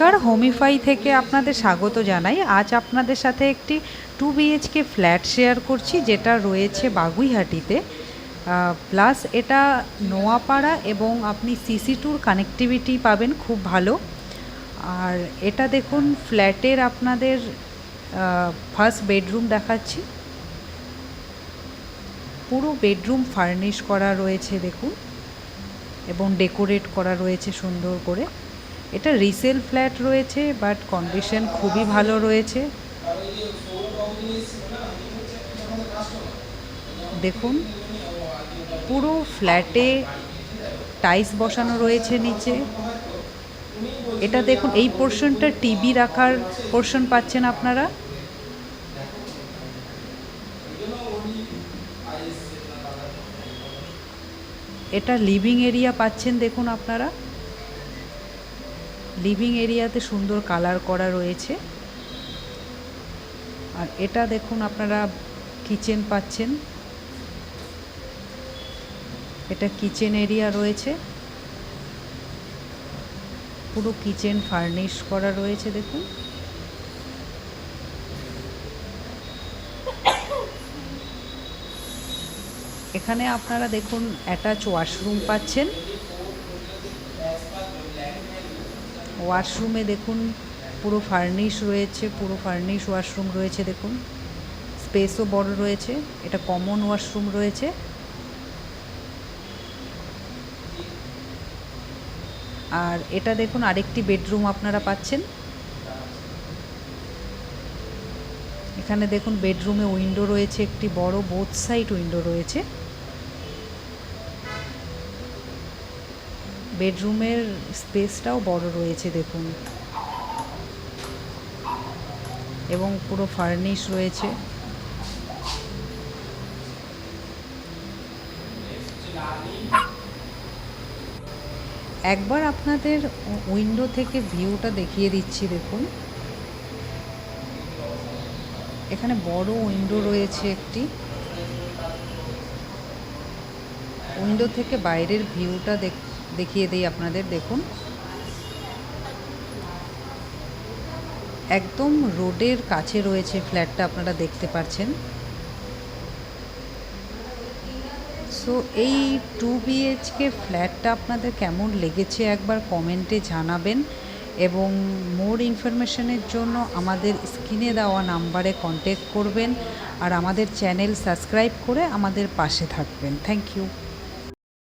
নমস্কার, হোমিফাই থেকে আপনাদের স্বাগত জানাই। আজ আপনাদের সাথে একটি 2 বিএইচকে ফ্ল্যাট শেয়ার করছি, যেটা রয়েছে বাগুইহাটিতে। প্লাস এটা নোয়াপাড়া এবং আপনি সিসি2 কানেক্টিভিটি পাবেন খুব ভালো। আর এটা দেখুন, ফ্ল্যাটের আপনাদের ফার্স্ট বেডরুম দেখাচ্ছি। পুরো বেডরুম ফার্নিশ করা রয়েছে দেখুন, এবং ডেকোরেট করা রয়েছে সুন্দর করে। এটা রিসেল ফ্ল্যাট রয়েছে, বাট কন্ডিশন খুবই ভালো রয়েছে। দেখুন, পুরো ফ্ল্যাটে টাইলস বসানো রয়েছে নিচে। এটা দেখুন, এই পোর্শনটা টিভি রাখার পোর্শন পাচ্ছেন আপনারা। এটা লিভিং এরিয়া পাচ্ছেন দেখুন আপনারা। লিভিং এরিয়াতে সুন্দর কালার করা রয়েছে। আর এটা দেখুন আপনারা কিচেন পাচ্ছেন। এটা কিচেন এরিয়া রয়েছে, পুরো কিচেন ফার্নিশ করা রয়েছে দেখুন। এখানে আপনারা দেখুন অ্যাটাচ ওয়াশরুম পাচ্ছেন। ওয়াশরুমে দেখুন পুরো ফার্নিশ রয়েছে, পুরো ফার্নিশ ওয়াশরুম রয়েছে দেখুন। স্পেসও বড় রয়েছে। এটা কমন ওয়াশরুম রয়েছে। আর এটা দেখুন আরেকটি বেডরুম আপনারা পাচ্ছেন। এখানে দেখুন বেডরুমে উইন্ডো রয়েছে, একটি বড় বোথ সাইড উইন্ডো রয়েছে। বেডরুমের স্পেসটাও বড় রয়েছে দেখুন, এবং পুরো ফার্নিশ রয়েছে। একবার আপনাদের উইন্ডো থেকে ভিউটা দেখিয়ে দিচ্ছি দেখুন। এখানে বড় উইন্ডো রয়েছে একটি। উইন্ডো থেকে বাইরের ভিউটা দেখিয়ে দিই আপনাদের। দেখুন, একদম রোডের কাছে রয়েছে ফ্ল্যাটটা, আপনারা দেখতে পাচ্ছেন। সো এই 2 বিএইচকে ফ্ল্যাটটা আপনাদের কেমন লেগেছে একবার কমেন্টে জানাবেন, এবং মোর ইনফরমেশনের জন্য আমাদের স্ক্রিনে দেওয়া নাম্বারে কন্ট্যাক্ট করবেন। আর আমাদের চ্যানেল সাবস্ক্রাইব করে আমাদের পাশে থাকবেন। Thank you.